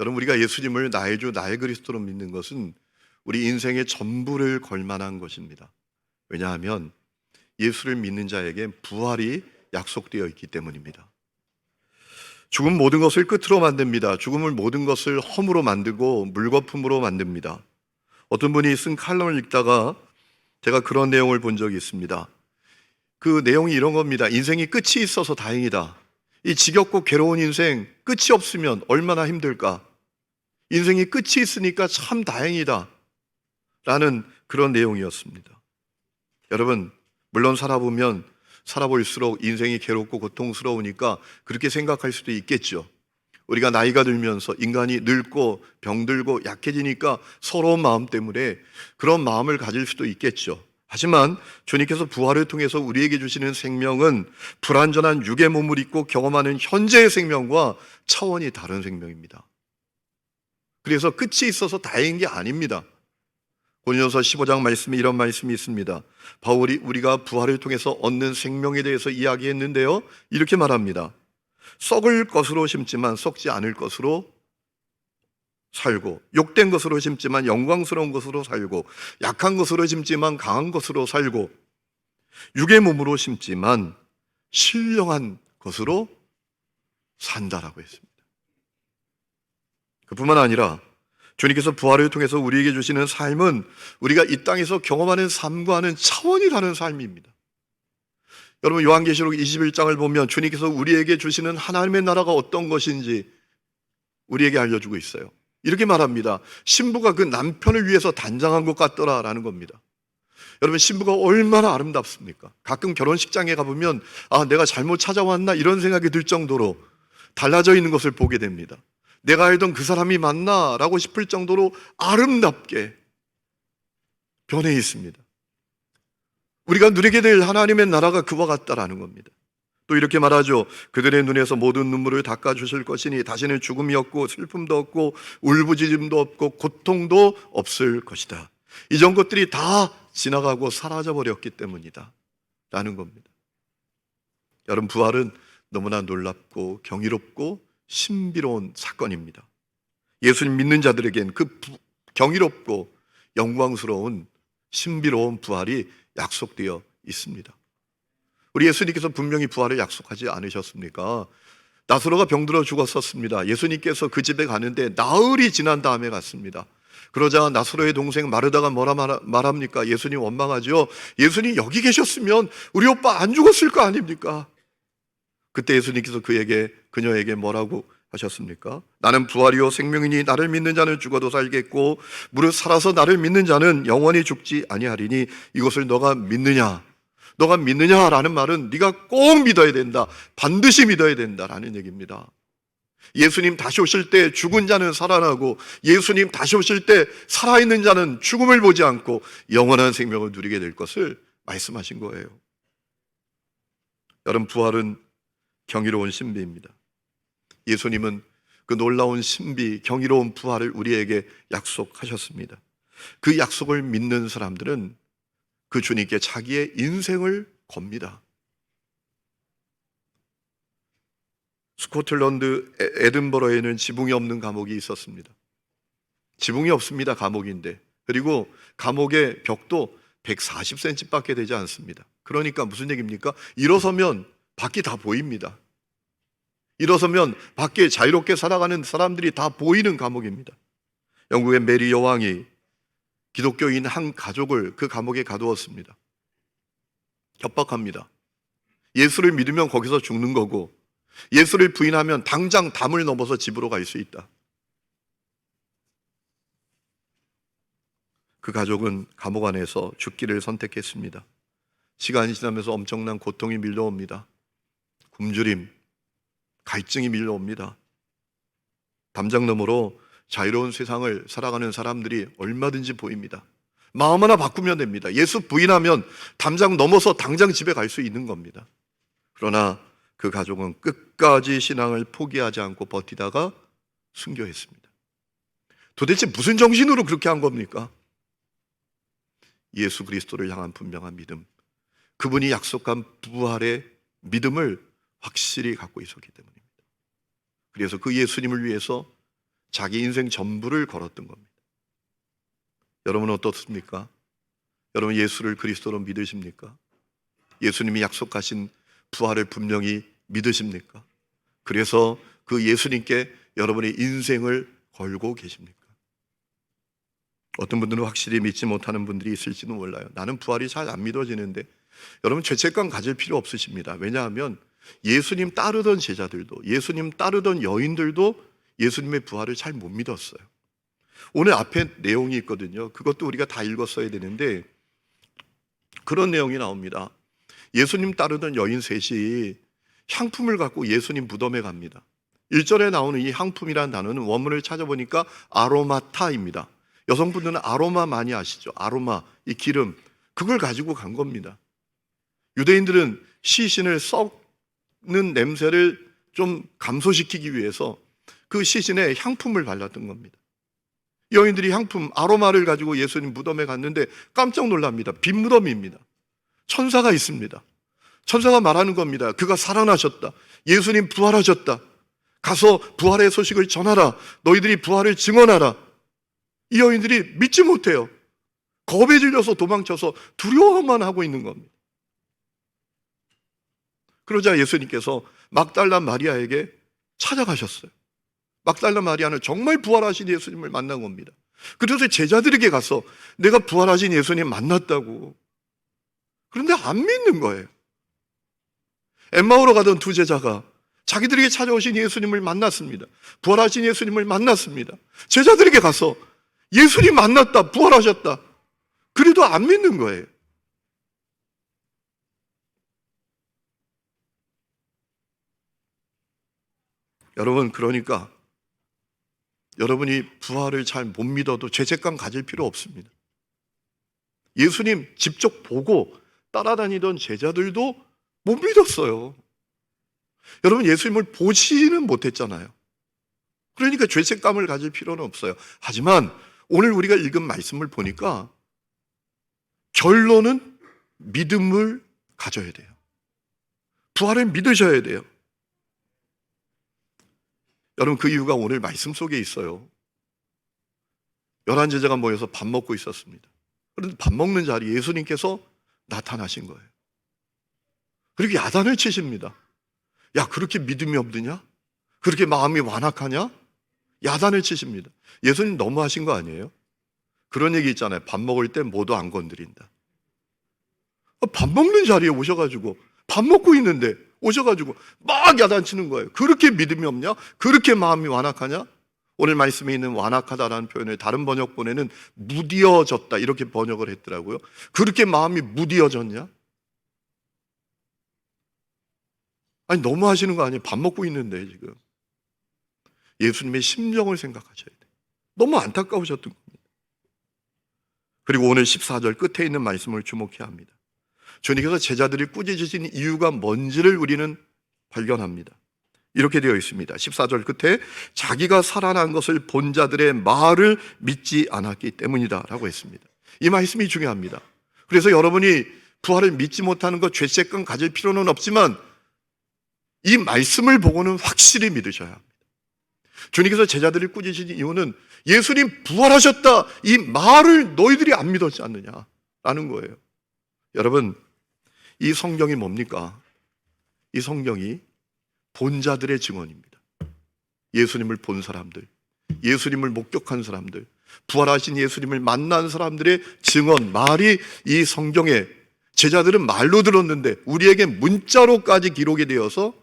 여러분, 우리가 예수님을 나의 주 나의 그리스도로 믿는 것은 우리 인생의 전부를 걸 만한 것입니다. 왜냐하면 예수를 믿는 자에게 부활이 약속되어 있기 때문입니다. 죽음 모든 것을 끝으로 만듭니다. 죽음을 모든 것을 험으로 만들고 물거품으로 만듭니다. 어떤 분이 쓴 칼럼을 읽다가 제가 그런 내용을 본 적이 있습니다. 그 내용이 이런 겁니다. 인생이 끝이 있어서 다행이다. 이 지겹고 괴로운 인생, 끝이 없으면 얼마나 힘들까? 인생이 끝이 있으니까 참 다행이다. 라는 그런 내용이었습니다. 여러분, 물론 살아볼수록 인생이 괴롭고 고통스러우니까 그렇게 생각할 수도 있겠죠. 우리가 나이가 들면서 인간이 늙고 병들고 약해지니까 서러운 마음 때문에 그런 마음을 가질 수도 있겠죠. 하지만 주님께서 부활을 통해서 우리에게 주시는 생명은 불완전한 육의 몸을 입고 경험하는 현재의 생명과 차원이 다른 생명입니다. 그래서 끝이 있어서 다행인 게 아닙니다. 고린도서 15장 말씀에 이런 말씀이 있습니다. 바울이 우리가 부활을 통해서 얻는 생명에 대해서 이야기했는데요, 이렇게 말합니다. 썩을 것으로 심지만 썩지 않을 것으로 살고, 욕된 것으로 심지만 영광스러운 것으로 살고, 약한 것으로 심지만 강한 것으로 살고, 육의 몸으로 심지만 신령한 것으로 산다라고 했습니다. 그뿐만 아니라 주님께서 부활을 통해서 우리에게 주시는 삶은 우리가 이 땅에서 경험하는 삶과는 차원이 다른 삶입니다. 여러분, 요한계시록 21장을 보면 주님께서 우리에게 주시는 하나님의 나라가 어떤 것인지 우리에게 알려주고 있어요. 이렇게 말합니다. 신부가 그 남편을 위해서 단장한 것 같더라라는 겁니다. 여러분, 신부가 얼마나 아름답습니까? 가끔 결혼식장에 가보면 내가 잘못 찾아왔나 이런 생각이 들 정도로 달라져 있는 것을 보게 됩니다. 내가 알던 그 사람이 맞나? 라고 싶을 정도로 아름답게 변해 있습니다. 우리가 누리게 될 하나님의 나라가 그와 같다라는 겁니다. 또 이렇게 말하죠. 그들의 눈에서 모든 눈물을 닦아주실 것이니 다시는 죽음이 없고 슬픔도 없고 울부짖음도 없고 고통도 없을 것이다. 이전 것들이 다 지나가고 사라져버렸기 때문이다 라는 겁니다. 여러분, 부활은 너무나 놀랍고 경이롭고 신비로운 사건입니다. 예수님 믿는 자들에겐 그 경이롭고 영광스러운 신비로운 부활이 약속되어 있습니다. 우리 예수님께서 분명히 부활을 약속하지 않으셨습니까? 나사로가 병들어 죽었었습니다. 예수님께서 그 집에 가는데 나흘이 지난 다음에 갔습니다. 그러자 나사로의 동생 마르다가 뭐라 말합니까? 예수님 원망하죠. 예수님 여기 계셨으면 우리 오빠 안 죽었을 거 아닙니까? 그때 예수님께서 그녀에게 뭐라고 하셨습니까? 나는 부활이요 생명이니 나를 믿는 자는 죽어도 살겠고 무릇 살아서 나를 믿는 자는 영원히 죽지 아니하리니 이것을 너가 믿느냐? 너가 믿느냐라는 말은 네가 꼭 믿어야 된다. 반드시 믿어야 된다라는 얘기입니다. 예수님 다시 오실 때 죽은 자는 살아나고 예수님 다시 오실 때 살아있는 자는 죽음을 보지 않고 영원한 생명을 누리게 될 것을 말씀하신 거예요. 여러분, 부활은 경이로운 신비입니다. 예수님은 그 놀라운 신비, 경이로운 부활을 우리에게 약속하셨습니다. 그 약속을 믿는 사람들은 그 주님께 자기의 인생을 겁니다. 스코틀랜드 에든버러에는 지붕이 없는 감옥이 있었습니다. 지붕이 없습니다. 감옥인데. 그리고 감옥의 벽도 140cm밖에 되지 않습니다. 그러니까 무슨 얘기입니까? 일어서면 밖이 다 보입니다. 일어서면 밖에 자유롭게 살아가는 사람들이 다 보이는 감옥입니다. 영국의 메리 여왕이 기독교인 한 가족을 그 감옥에 가두었습니다. 협박합니다. 예수를 믿으면 거기서 죽는 거고 예수를 부인하면 당장 담을 넘어서 집으로 갈 수 있다. 그 가족은 감옥 안에서 죽기를 선택했습니다. 시간이 지나면서 엄청난 고통이 밀려옵니다. 굶주림, 갈증이 밀려옵니다. 담장 너머로 자유로운 세상을 살아가는 사람들이 얼마든지 보입니다. 마음 하나 바꾸면 됩니다. 예수 부인하면 담장 넘어서 당장 집에 갈 수 있는 겁니다. 그러나 그 가족은 끝까지 신앙을 포기하지 않고 버티다가 순교했습니다. 도대체 무슨 정신으로 그렇게 한 겁니까? 예수 그리스도를 향한 분명한 믿음, 그분이 약속한 부활의 믿음을 확실히 갖고 있었기 때문입니다. 그래서 그 예수님을 위해서 자기 인생 전부를 걸었던 겁니다. 여러분은 어떻습니까? 여러분 예수를 그리스도로 믿으십니까? 예수님이 약속하신 부활을 분명히 믿으십니까? 그래서 그 예수님께 여러분의 인생을 걸고 계십니까? 어떤 분들은 확실히 믿지 못하는 분들이 있을지도 몰라요. 나는 부활이 잘 안 믿어지는데, 여러분 죄책감 가질 필요 없으십니다. 왜냐하면 예수님 따르던 제자들도, 예수님 따르던 여인들도 예수님의 부활을 잘 못 믿었어요. 오늘 앞에 내용이 있거든요. 그것도 우리가 다 읽었어야 되는데 그런 내용이 나옵니다. 예수님 따르던 여인 셋이 향품을 갖고 예수님 무덤에 갑니다. 1절에 나오는 이 향품이라는 단어는 원문을 찾아보니까 아로마타입니다. 여성분들은 아로마 많이 아시죠? 아로마, 이 기름, 그걸 가지고 간 겁니다. 유대인들은 시신을 썩는 냄새를 좀 감소시키기 위해서 그 시신에 향품을 발랐던 겁니다. 여인들이 향품, 아로마를 가지고 예수님 무덤에 갔는데 깜짝 놀랍니다. 빈 무덤입니다. 천사가 있습니다. 천사가 말하는 겁니다. 그가 살아나셨다. 예수님 부활하셨다. 가서 부활의 소식을 전하라. 너희들이 부활을 증언하라. 이 여인들이 믿지 못해요. 겁에 질려서 도망쳐서 두려워만 하고 있는 겁니다. 그러자 예수님께서 막달라 마리아에게 찾아가셨어요. 막달라 마리아는 정말 부활하신 예수님을 만난 겁니다. 그래서 제자들에게 가서 내가 부활하신 예수님 만났다고. 그런데 안 믿는 거예요. 엠마오로 가던 두 제자가 자기들에게 찾아오신 예수님을 만났습니다. 부활하신 예수님을 만났습니다. 제자들에게 가서 예수님 만났다, 부활하셨다. 그래도 안 믿는 거예요. 여러분, 그러니까 여러분이 부활을 잘 못 믿어도 죄책감 가질 필요 없습니다. 예수님 직접 보고 따라다니던 제자들도 못 믿었어요. 여러분, 예수님을 보지는 못했잖아요. 그러니까 죄책감을 가질 필요는 없어요. 하지만 오늘 우리가 읽은 말씀을 보니까 결론은 믿음을 가져야 돼요. 부활을 믿으셔야 돼요. 여러분, 그 이유가 오늘 말씀 속에 있어요. 11 제자가 모여서 밥 먹고 있었습니다. 그런데 밥 먹는 자리에 예수님께서 나타나신 거예요. 그리고 야단을 치십니다. 야, 그렇게 믿음이 없느냐? 그렇게 마음이 완악하냐? 야단을 치십니다. 예수님 너무하신 거 아니에요? 그런 얘기 있잖아요. 밥 먹을 때 모두 안 건드린다. 밥 먹는 자리에 오셔가지고 밥 먹고 있는데 오셔가지고 막 야단치는 거예요. 그렇게 믿음이 없냐? 그렇게 마음이 완악하냐? 오늘 말씀에 있는 완악하다라는 표현을 다른 번역본에는 무디어졌다 이렇게 번역을 했더라고요. 그렇게 마음이 무디어졌냐? 아니, 너무 하시는 거 아니에요? 밥 먹고 있는데 지금. 예수님의 심정을 생각하셔야 돼요. 너무 안타까우셨던 겁니다. 그리고 오늘 14절 끝에 있는 말씀을 주목해야 합니다. 주님께서 제자들이 꾸짖으신 이유가 뭔지를 우리는 발견합니다. 이렇게 되어 있습니다. 14절 끝에 자기가 살아난 것을 본 자들의 말을 믿지 않았기 때문이다 라고 했습니다. 이 말씀이 중요합니다. 그래서 여러분이 부활을 믿지 못하는 것 죄책감 가질 필요는 없지만 이 말씀을 보고는 확실히 믿으셔야 합니다. 주님께서 제자들을 꾸짖으신 이유는 예수님 부활하셨다 이 말을 너희들이 안 믿었지 않느냐라는 거예요. 여러분, 이 성경이 뭡니까? 이 성경이 본 자들의 증언입니다. 예수님을 본 사람들, 예수님을 목격한 사람들, 부활하신 예수님을 만난 사람들의 증언, 말이 이 성경에 제자들은 말로 들었는데 우리에게 문자로까지 기록이 되어서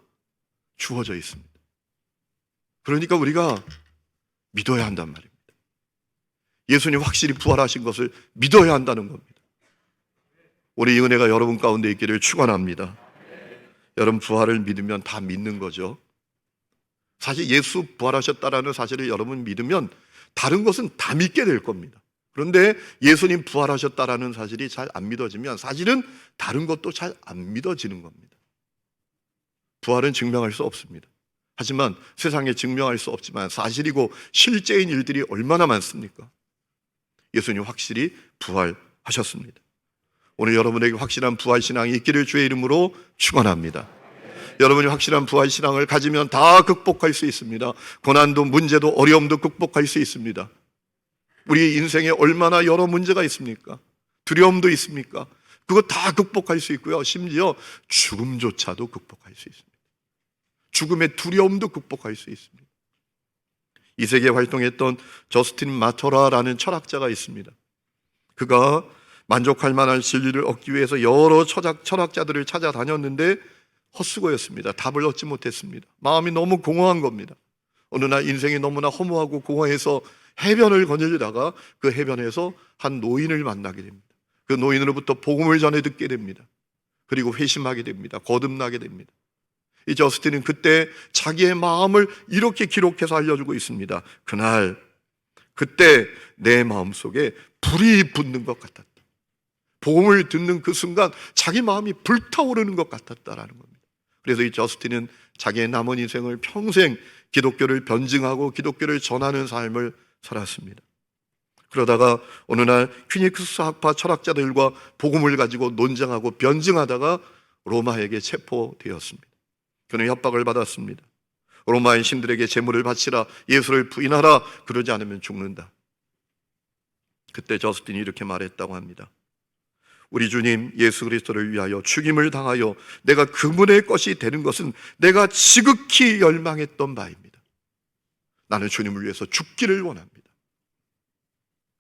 주어져 있습니다. 그러니까 우리가 믿어야 한단 말입니다. 예수님 확실히 부활하신 것을 믿어야 한다는 겁니다. 우리 이 은혜가 여러분 가운데 있기를 축원합니다. 여러분, 부활을 믿으면 다 믿는 거죠. 사실 예수 부활하셨다라는 사실을 여러분 믿으면 다른 것은 다 믿게 될 겁니다. 그런데 예수님 부활하셨다라는 사실이 잘 안 믿어지면 사실은 다른 것도 잘 안 믿어지는 겁니다. 부활은 증명할 수 없습니다. 하지만 세상에 증명할 수 없지만 사실이고 실제인 일들이 얼마나 많습니까? 예수님 확실히 부활하셨습니다. 오늘 여러분에게 확실한 부활신앙이 있기를 주의 이름으로 축원합니다. 여러분이 확실한 부활 신앙을 가지면 다 극복할 수 있습니다. 고난도 문제도 어려움도 극복할 수 있습니다. 우리 인생에 얼마나 여러 문제가 있습니까? 두려움도 있습니까? 그거 다 극복할 수 있고요. 심지어 죽음조차도 극복할 수 있습니다. 죽음의 두려움도 극복할 수 있습니다. 이 세계에 활동했던 저스틴 마터라라는 철학자가 있습니다. 그가 만족할 만한 진리를 얻기 위해서 여러 철학자들을 찾아다녔는데 헛수고였습니다. 답을 얻지 못했습니다. 마음이 너무 공허한 겁니다. 어느 날 인생이 너무나 허무하고 공허해서 해변을 거닐다가 그 해변에서 한 노인을 만나게 됩니다. 그 노인으로부터 복음을 전해 듣게 됩니다. 그리고 회심하게 됩니다. 거듭나게 됩니다. 이 저스틴은 그때 자기의 마음을 이렇게 기록해서 알려주고 있습니다. 그때 내 마음속에 불이 붙는 것 같았다. 복음을 듣는 그 순간 자기 마음이 불타오르는 것 같았다라는 겁니다. 그래서 이 저스틴은 자기의 남은 인생을 평생 기독교를 변증하고 기독교를 전하는 삶을 살았습니다. 그러다가 어느 날 퀴닉스 학파 철학자들과 복음을 가지고 논쟁하고 변증하다가 로마에게 체포되었습니다. 그는 협박을 받았습니다. 로마의 신들에게 제물을 바치라, 예수를 부인하라, 그러지 않으면 죽는다. 그때 저스틴이 이렇게 말했다고 합니다. 우리 주님 예수 그리스도를 위하여 죽임을 당하여 내가 그분의 것이 되는 것은 내가 지극히 열망했던 바입니다. 나는 주님을 위해서 죽기를 원합니다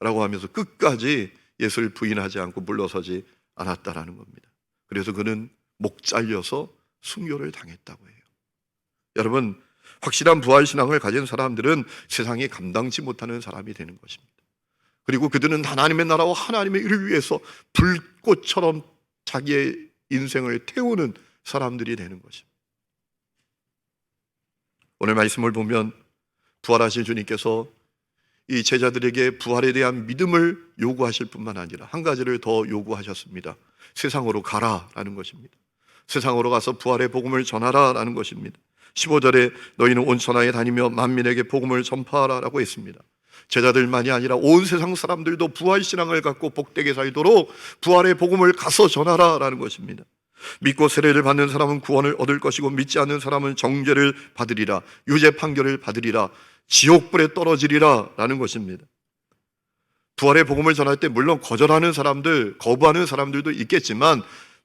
라고 하면서 끝까지 예수를 부인하지 않고 물러서지 않았다라는 겁니다. 그래서 그는 목 잘려서 순교를 당했다고 해요. 여러분, 확실한 부활신앙을 가진 사람들은 세상이 감당치 못하는 사람이 되는 것입니다. 그리고 그들은 하나님의 나라와 하나님의 일을 위해서 불꽃처럼 자기의 인생을 태우는 사람들이 되는 것입니다. 오늘 말씀을 보면 부활하신 주님께서 이 제자들에게 부활에 대한 믿음을 요구하실 뿐만 아니라 한 가지를 더 요구하셨습니다. 세상으로 가라라는 것입니다. 세상으로 가서 부활의 복음을 전하라라는 것입니다. 15절에 너희는 온 천하에 다니며 만민에게 복음을 전파하라라고 했습니다. 제자들만이 아니라 온 세상 사람들도 부활신앙을 갖고 복되게 살도록 부활의 복음을 가서 전하라라는 것입니다. 믿고 세례를 받는 사람은 구원을 얻을 것이고 믿지 않는 사람은 정죄를 받으리라, 유죄 판결을 받으리라, 지옥불에 떨어지리라 라는 것입니다. 부활의 복음을 전할 때 물론 거절하는 사람들, 거부하는 사람들도 있겠지만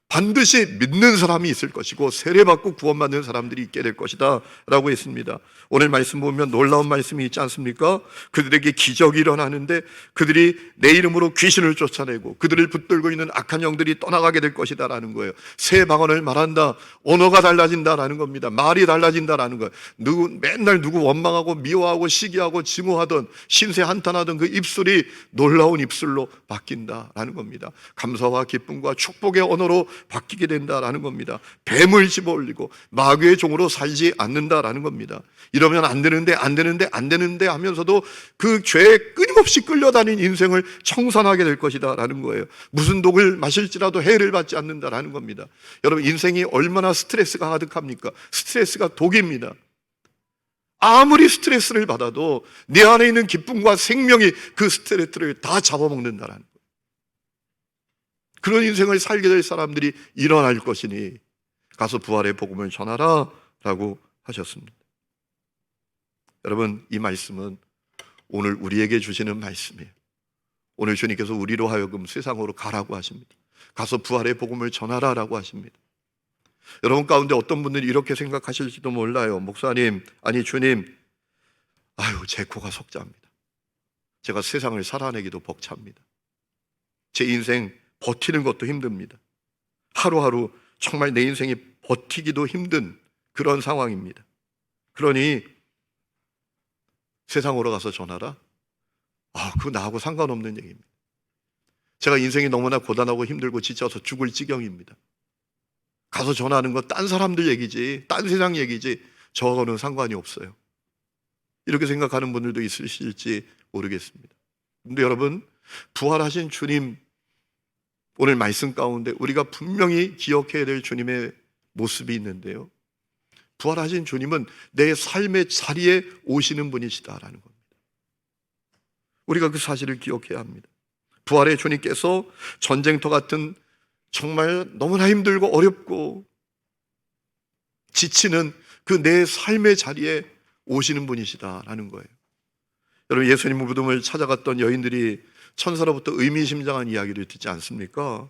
반드시 믿는 사람이 있을 것이고 세례받고 구원받는 사람들이 있게 될 것이다 라고 했습니다. 오늘 말씀 보면 놀라운 말씀이 있지 않습니까? 그들에게 기적이 일어나는데 그들이 내 이름으로 귀신을 쫓아내고 그들을 붙들고 있는 악한 영들이 떠나가게 될 것이다 라는 거예요. 새 방언을 말한다, 언어가 달라진다라는 겁니다. 말이 달라진다라는 거예요. 맨날 누구 원망하고 미워하고 시기하고 증오하던 신세 한탄하던 그 입술이 놀라운 입술로 바뀐다라는 겁니다. 감사와 기쁨과 축복의 언어로 바뀌게 된다라는 겁니다. 뱀을 집어올리고 마귀의 종으로 살지 않는다라는 겁니다. 이러면 안 되는데 하면서도 그 죄에 끊임없이 끌려다닌 인생을 청산하게 될 것이다 라는 거예요. 무슨 독을 마실지라도 해를 받지 않는다라는 겁니다. 여러분, 인생이 얼마나 스트레스가 가득합니까? 스트레스가 독입니다. 아무리 스트레스를 받아도 내 안에 있는 기쁨과 생명이 그 스트레스를 다 잡아먹는다라는 거예요. 그런 인생을 살게 될 사람들이 일어날 것이니 가서 부활의 복음을 전하라 라고 하셨습니다. 여러분, 이 말씀은 오늘 우리에게 주시는 말씀이에요. 오늘 주님께서 우리로 하여금 세상으로 가라고 하십니다. 가서 부활의 복음을 전하라 라고 하십니다. 여러분 가운데 어떤 분들이 이렇게 생각하실지도 몰라요. 목사님, 아니 주님, 제 코가 석자입니다. 제가 세상을 살아내기도 벅찹니다. 제 인생 버티는 것도 힘듭니다. 하루하루 정말 내 인생이 버티기도 힘든 그런 상황입니다. 그러니 세상으로 가서 전하라? 그거 나하고 상관없는 얘기입니다. 제가 인생이 너무나 고단하고 힘들고 지쳐서 죽을 지경입니다. 가서 전하는 건 딴 사람들 얘기지, 딴 세상 얘기지, 저하고는 상관이 없어요. 이렇게 생각하는 분들도 있으실지 모르겠습니다. 근데 여러분, 부활하신 주님, 오늘 말씀 가운데 우리가 분명히 기억해야 될 주님의 모습이 있는데요, 부활하신 주님은 내 삶의 자리에 오시는 분이시다라는 겁니다. 우리가 그 사실을 기억해야 합니다. 부활의 주님께서 전쟁터 같은 정말 너무나 힘들고 어렵고 지치는 그 내 삶의 자리에 오시는 분이시다라는 거예요. 여러분, 예수님 무덤을 찾아갔던 여인들이 천사로부터 의미심장한 이야기를 듣지 않습니까?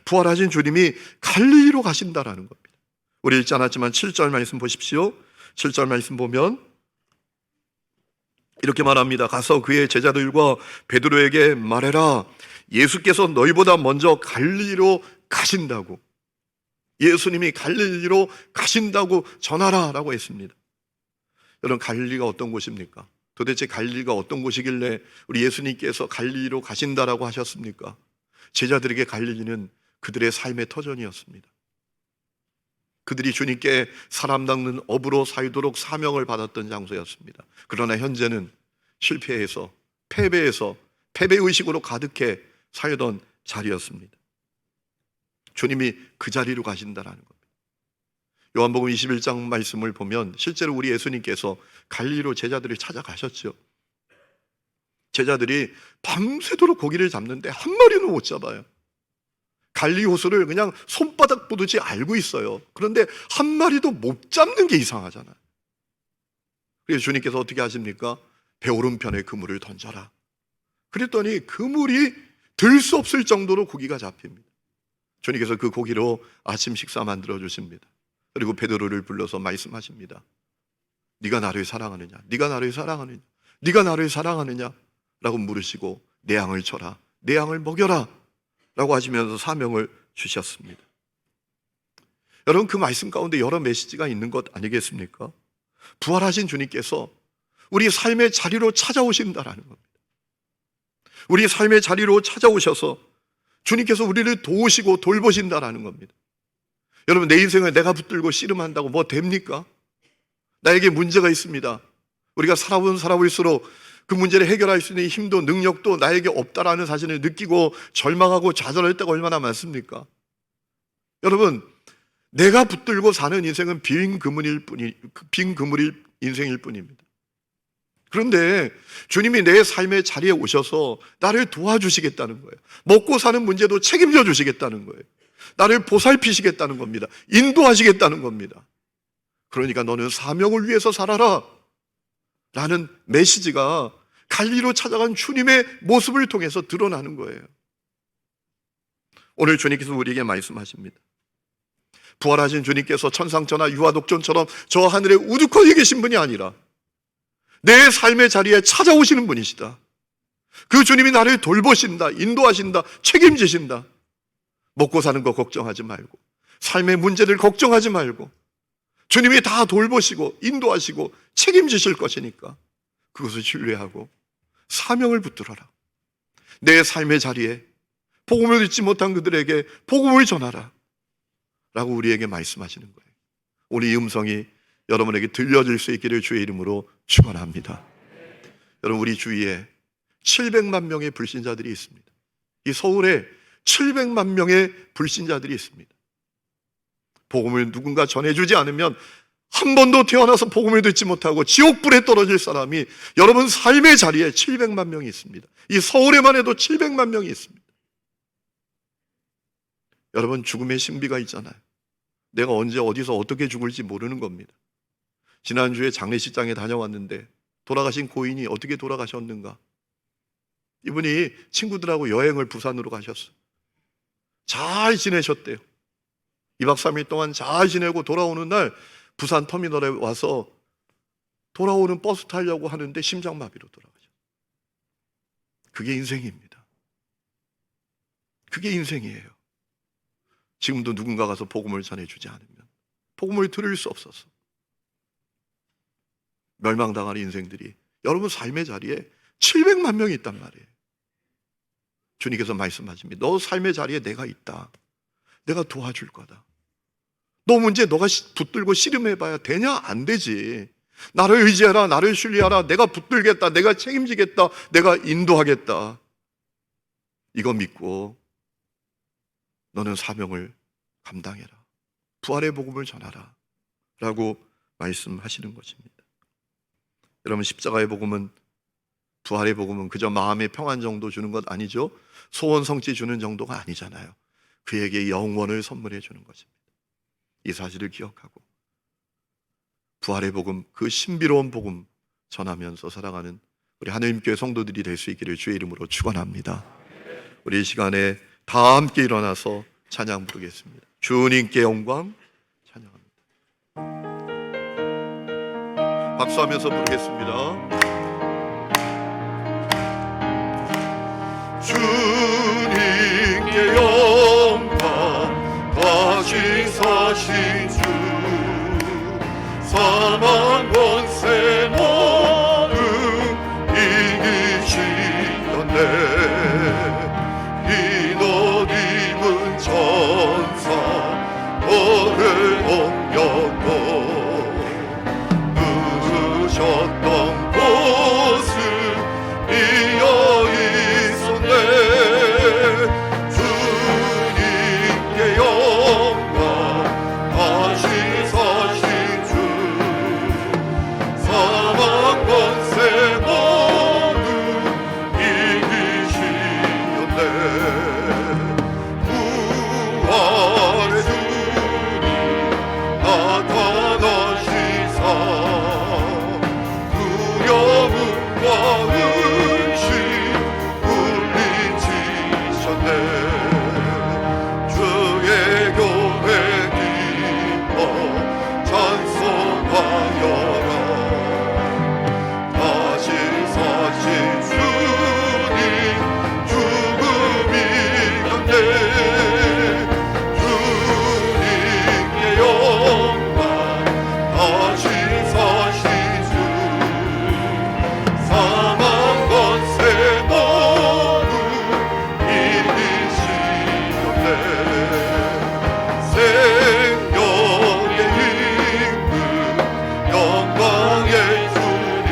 부활하신 주님이 갈릴리로 가신다라는 겁니다. 우리 읽지 않았지만 7절 말씀 보십시오. 7절 말씀 보면 이렇게 말합니다. 가서 그의 제자들과 베드로에게 말해라. 예수께서 너희보다 먼저 갈릴리로 가신다고. 예수님이 갈릴리로 가신다고 전하라 라고 했습니다. 여러분, 갈릴리가 어떤 곳입니까? 도대체 갈릴리가 어떤 곳이길래 우리 예수님께서 갈릴리로 가신다라고 하셨습니까? 제자들에게 갈릴리는 그들의 삶의 터전이었습니다. 그들이 주님께 사람 닦는 어부로 살도록 사명을 받았던 장소였습니다. 그러나 현재는 실패해서 패배해서 패배의식으로 가득해 살던 자리였습니다. 주님이 그 자리로 가신다라는 겁니다. 요한복음 21장 말씀을 보면 실제로 우리 예수님께서 갈릴리로 제자들을 찾아가셨죠. 제자들이 밤새도록 고기를 잡는데 한 마리는 못 잡아요. 갈릴리 호수를 그냥 손바닥 보듯이 알고 있어요. 그런데 한 마리도 못 잡는 게 이상하잖아요. 그래서 주님께서 어떻게 하십니까? 배 오른편에 그물을 던져라. 그랬더니 그물이 들 수 없을 정도로 고기가 잡힙니다. 주님께서 그 고기로 아침 식사 만들어 주십니다. 그리고 베드로를 불러서 말씀하십니다. 네가 나를 사랑하느냐? 네가 나를 사랑하느냐? 네가 나를 사랑하느냐? 라고 물으시고 내 양을 쳐라. 내 양을 먹여라. 라고 하시면서 사명을 주셨습니다. 여러분, 그 말씀 가운데 여러 메시지가 있는 것 아니겠습니까? 부활하신 주님께서 우리 삶의 자리로 찾아오신다라는 겁니다. 우리 삶의 자리로 찾아오셔서 주님께서 우리를 도우시고 돌보신다라는 겁니다. 여러분, 내 인생을 내가 붙들고 씨름한다고 뭐 됩니까? 나에게 문제가 있습니다. 우리가 살아올수록 그 문제를 해결할 수 있는 힘도 능력도 나에게 없다라는 사실을 느끼고 절망하고 좌절할 때가 얼마나 많습니까? 여러분, 내가 붙들고 사는 인생은 빈 그물일 인생일 뿐입니다. 그런데 주님이 내 삶의 자리에 오셔서 나를 도와주시겠다는 거예요. 먹고 사는 문제도 책임져 주시겠다는 거예요. 나를 보살피시겠다는 겁니다. 인도하시겠다는 겁니다. 그러니까 너는 사명을 위해서 살아라 라는 메시지가 갈릴리로 찾아간 주님의 모습을 통해서 드러나는 거예요. 오늘 주님께서 우리에게 말씀하십니다. 부활하신 주님께서 천상천하 유아독존처럼 저 하늘에 우두커니 계신 분이 아니라 내 삶의 자리에 찾아오시는 분이시다. 그 주님이 나를 돌보신다, 인도하신다, 책임지신다. 먹고 사는 거 걱정하지 말고, 삶의 문제를 걱정하지 말고, 주님이 다 돌보시고 인도하시고 책임지실 것이니까 그것을 신뢰하고 사명을 붙들어라. 내 삶의 자리에 복음을 듣지 못한 그들에게 복음을 전하라 라고 우리에게 말씀하시는 거예요. 오늘 이 음성이 여러분에게 들려질 수 있기를 주의 이름으로 축원합니다. 여러분, 우리 주위에 700만 명의 불신자들이 있습니다. 이 서울에 700만 명의 불신자들이 있습니다. 복음을 누군가 전해주지 않으면 한 번도 태어나서 복음을 듣지 못하고 지옥불에 떨어질 사람이 여러분 삶의 자리에 700만 명이 있습니다. 이 서울에만 해도 700만 명이 있습니다. 여러분, 죽음의 신비가 있잖아요. 내가 언제 어디서 어떻게 죽을지 모르는 겁니다. 지난주에 장례식장에 다녀왔는데 돌아가신 고인이 어떻게 돌아가셨는가? 이분이 친구들하고 여행을 부산으로 가셨어요. 잘 지내셨대요. 2박 3일 동안 잘 지내고 돌아오는 날 부산 터미널에 와서 돌아오는 버스 타려고 하는데 심장마비로 돌아가셨어요. 그게 인생입니다. 그게 인생이에요. 지금도 누군가 가서 복음을 전해주지 않으면 복음을 들을 수 없어서 멸망당하는 인생들이 여러분 삶의 자리에 700만 명이 있단 말이에요. 주님께서 말씀하십니다. 너 삶의 자리에 내가 있다. 내가 도와줄 거다. 너 문제 너가 붙들고 씨름해봐야 되냐? 안 되지. 나를 의지하라. 나를 신뢰하라. 내가 붙들겠다. 내가 책임지겠다. 내가 인도하겠다. 이거 믿고 너는 사명을 감당해라. 부활의 복음을 전하라 라고 말씀하시는 것입니다. 여러분, 십자가의 복음은, 부활의 복음은 그저 마음의 평안 정도 주는 것 아니죠. 소원 성취 주는 정도가 아니잖아요. 그에게 영원을 선물해 주는 것입니다. 이 사실을 기억하고 부활의 복음, 그 신비로운 복음 전하면서 살아가는 우리 하나님교회 성도들이 될 수 있기를 주의 이름으로 축원합니다. 우리 이 시간에 다 함께 일어나서 찬양 부르겠습니다. 주님께 영광 찬양합니다. 박수하면서 부르겠습니다. 주님께 영광, 다시 사신 주, 사망 권세 모두 이기시렸네. 흰옷 입은 천사 너를 옮겼고, 누르셨던 곳을 이어 있었네. 주님께 영광, 다시 사신 주, 사망 권세 모두 이기시렸네. 부활의 주님 나타나시사 두려움과 의심 물리치셨네. 주의 교회 기뻐 찬송하여라. 다시 사신 주님 죽음 이겼네. 주님께 영광, 다시 사신 주, 사망 권세 모두 이기시렸네. 생명의 임금, 영광의 주님,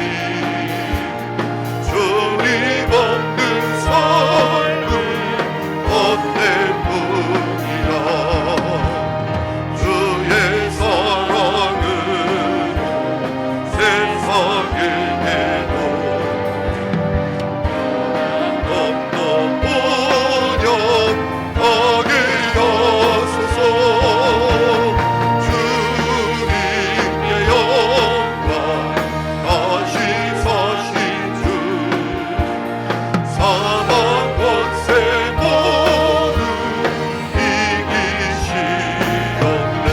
주님 없는 삶은 헛될 뿐이라. 주의 사랑은 세상에게도 없던 본연하게 하소서. 주님께 영광, 다시 사신 주, 사망 권세 모두 이기시렸네.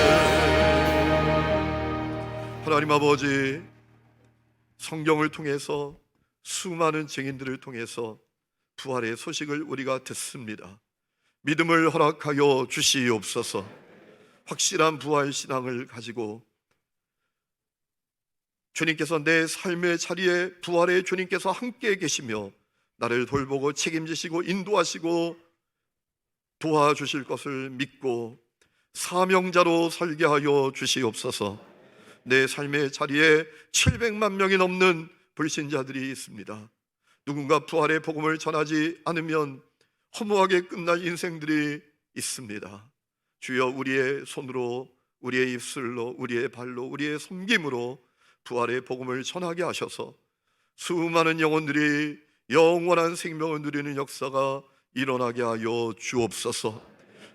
하나님 아버지, 성경을 통해서 수많은 증인들을 통해서 부활의 소식을 우리가 듣습니다. 믿음을 허락하여 주시옵소서. 확실한 부활 신앙을 가지고 주님께서 내 삶의 자리에 부활의 주님께서 함께 계시며 나를 돌보고 책임지시고 인도하시고 도와주실 것을 믿고 사명자로 살게 하여 주시옵소서. 내 삶의 자리에 700만 명이 넘는 불신자들이 있습니다. 누군가 부활의 복음을 전하지 않으면 허무하게 끝날 인생들이 있습니다. 주여, 우리의 손으로, 우리의 입술로, 우리의 발로, 우리의 섬김으로 부활의 복음을 전하게 하셔서 수많은 영혼들이 영원한 생명을 누리는 역사가 일어나게 하여 주옵소서.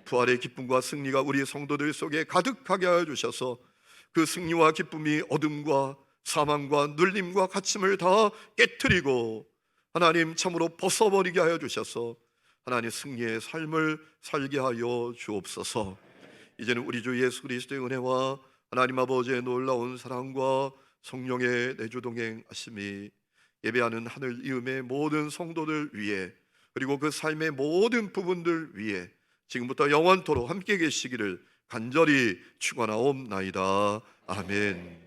부활의 기쁨과 승리가 우리 성도들 속에 가득하게 하여 주셔서 그 승리와 기쁨이 어둠과 사망과 눌림과 갇힘을 다 깨트리고 하나님 참으로 벗어버리게 하여 주셔서 하나님 승리의 삶을 살게 하여 주옵소서. 이제는 우리 주 예수 그리스도의 은혜와 하나님 아버지의 놀라운 사랑과 성령의 내주동행 하심이 예배하는 하늘 이음의 모든 성도들 위해, 그리고 그 삶의 모든 부분들 위해 지금부터 영원토록 함께 계시기를 간절히 축원하옵나이다. 아멘.